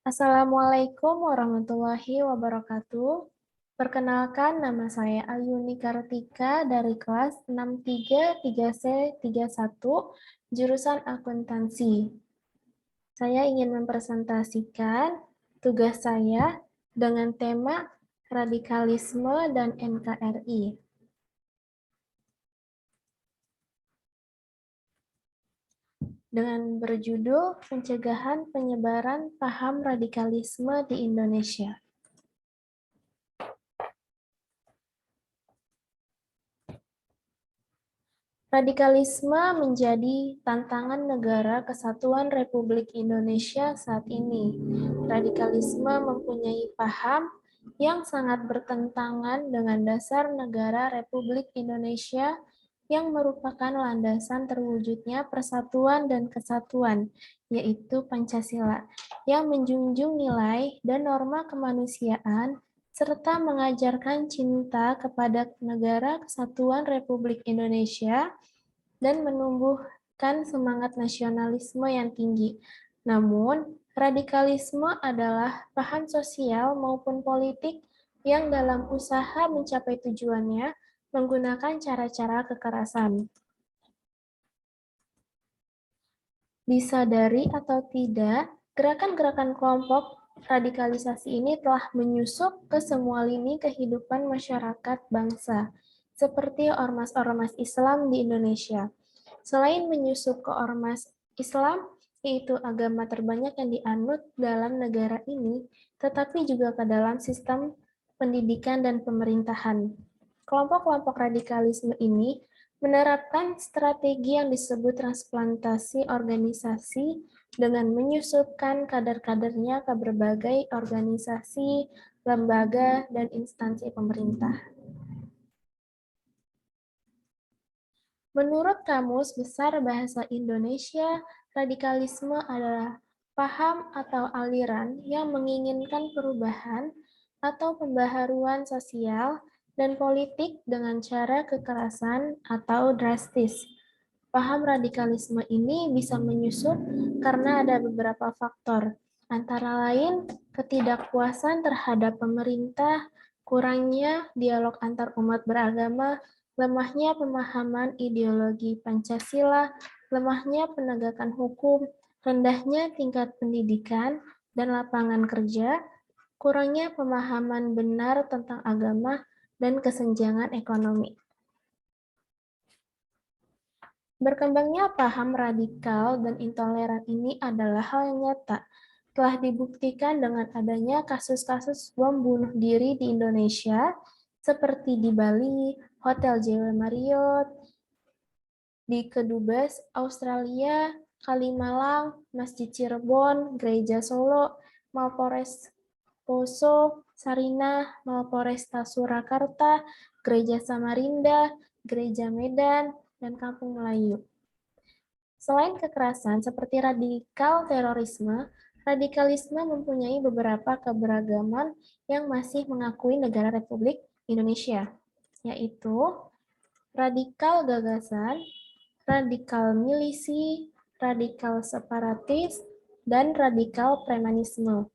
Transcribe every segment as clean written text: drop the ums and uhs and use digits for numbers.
Assalamualaikum warahmatullahi wabarakatuh. Perkenalkan, nama saya Ayuni Kartika dari kelas 633C31, jurusan akuntansi. Saya ingin mempresentasikan tugas saya dengan tema radikalisme dan NKRI. Dengan berjudul Pencegahan Penyebaran Paham Radikalisme di Indonesia. Radikalisme menjadi tantangan Negara Kesatuan Republik Indonesia saat ini. Radikalisme mempunyai paham yang sangat bertentangan dengan dasar negara Republik Indonesia yang merupakan landasan terwujudnya persatuan dan kesatuan, yaitu Pancasila, yang menjunjung nilai dan norma kemanusiaan serta mengajarkan cinta kepada Negara Kesatuan Republik Indonesia dan menumbuhkan semangat nasionalisme yang tinggi. Namun, radikalisme adalah paham sosial maupun politik yang dalam usaha mencapai tujuannya menggunakan cara-cara kekerasan. Disadari atau tidak, gerakan-gerakan kelompok radikalisasi ini telah menyusup ke semua lini kehidupan masyarakat bangsa, seperti ormas-ormas Islam di Indonesia. Selain menyusup ke ormas Islam, yaitu agama terbanyak yang dianut dalam negara ini, tetapi juga ke dalam sistem pendidikan dan pemerintahan. Kelompok-kelompok radikalisme ini menerapkan strategi yang disebut transplantasi organisasi dengan menyusupkan kader-kadernya ke berbagai organisasi, lembaga, dan instansi pemerintah. Menurut Kamus Besar Bahasa Indonesia, radikalisme adalah paham atau aliran yang menginginkan perubahan atau pembaharuan sosial dan politik dengan cara kekerasan atau drastis. Paham radikalisme ini bisa menyusup karena ada beberapa faktor, antara lain ketidakpuasan terhadap pemerintah, kurangnya dialog antar umat beragama, lemahnya pemahaman ideologi Pancasila, lemahnya penegakan hukum, rendahnya tingkat pendidikan dan lapangan kerja, kurangnya pemahaman benar tentang agama, dan kesenjangan ekonomi. Berkembangnya paham radikal dan intoleran ini adalah hal yang nyata. Telah dibuktikan dengan adanya kasus-kasus bom bunuh diri di Indonesia, seperti di Bali, Hotel JW Marriott, di Kedubes, Australia, Kalimalang, Masjid Cirebon, Gereja Solo, Mapores Poso, Sarinah, Mapolresta Surakarta, Gereja Samarinda, Gereja Medan, dan Kampung Melayu. Selain kekerasan seperti radikal terorisme, radikalisme mempunyai beberapa keberagaman yang masih mengakui negara Republik Indonesia, yaitu radikal gagasan, radikal milisi, radikal separatis, dan radikal premanisme.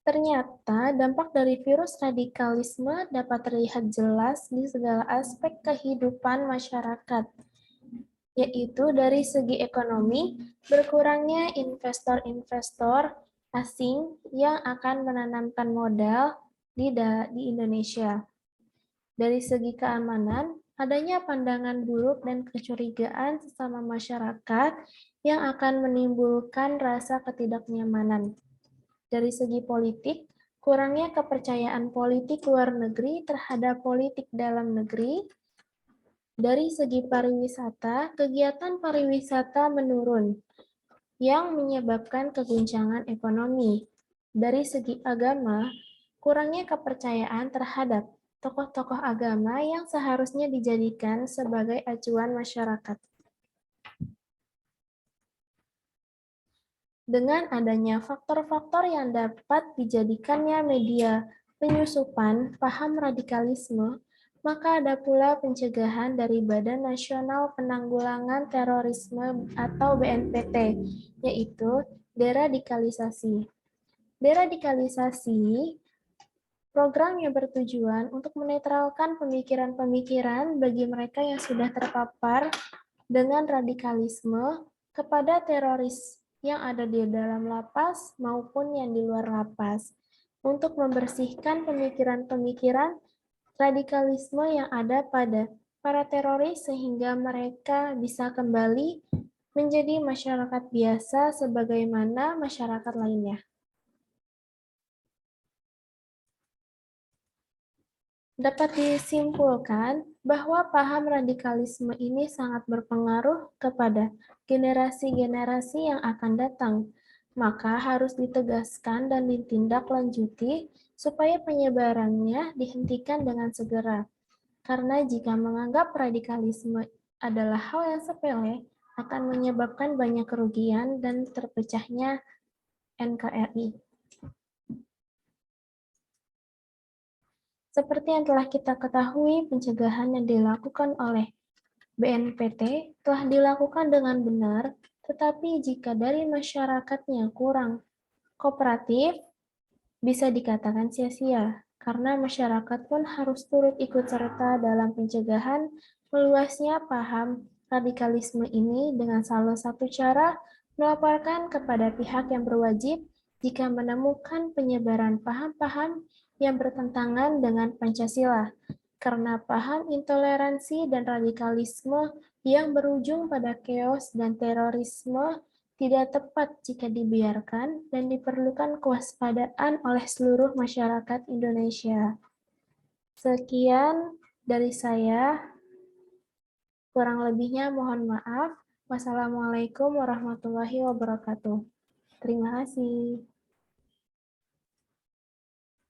Ternyata dampak dari virus radikalisme dapat terlihat jelas di segala aspek kehidupan masyarakat, yaitu dari segi ekonomi, berkurangnya investor-investor asing yang akan menanamkan modal di Indonesia. Dari segi keamanan, adanya pandangan buruk dan kecurigaan sesama masyarakat yang akan menimbulkan rasa ketidaknyamanan. Dari segi politik, kurangnya kepercayaan politik luar negeri terhadap politik dalam negeri. Dari segi pariwisata, kegiatan pariwisata menurun, yang menyebabkan keguncangan ekonomi. Dari segi agama, kurangnya kepercayaan terhadap tokoh-tokoh agama yang seharusnya dijadikan sebagai acuan masyarakat. Dengan adanya faktor-faktor yang dapat dijadikannya media penyusupan paham radikalisme, maka ada pula pencegahan dari Badan Nasional Penanggulangan Terorisme atau BNPT, yaitu deradikalisasi. Deradikalisasi program yang bertujuan untuk menetralkan pemikiran-pemikiran bagi mereka yang sudah terpapar dengan radikalisme kepada teroris yang ada di dalam lapas maupun yang di luar lapas, untuk membersihkan pemikiran-pemikiran radikalisme yang ada pada para teroris sehingga mereka bisa kembali menjadi masyarakat biasa sebagaimana masyarakat lainnya. Dapat disimpulkan bahwa paham radikalisme ini sangat berpengaruh kepada generasi-generasi yang akan datang, maka harus ditegaskan dan ditindaklanjuti supaya penyebarannya dihentikan dengan segera. Karena jika menganggap radikalisme adalah hal yang sepele, akan menyebabkan banyak kerugian dan terpecahnya NKRI. Seperti yang telah kita ketahui, pencegahan yang dilakukan oleh BNPT telah dilakukan dengan benar, tetapi jika dari masyarakatnya kurang kooperatif, bisa dikatakan sia-sia, karena masyarakat pun harus turut ikut serta dalam pencegahan meluasnya paham radikalisme ini dengan salah satu cara melaporkan kepada pihak yang berwajib jika menemukan penyebaran paham-paham yang bertentangan dengan Pancasila, karena paham intoleransi dan radikalisme yang berujung pada chaos dan terorisme tidak tepat jika dibiarkan dan diperlukan kewaspadaan oleh seluruh masyarakat Indonesia. Sekian dari saya, kurang lebihnya mohon maaf. Wassalamualaikum warahmatullahi wabarakatuh. Terima kasih.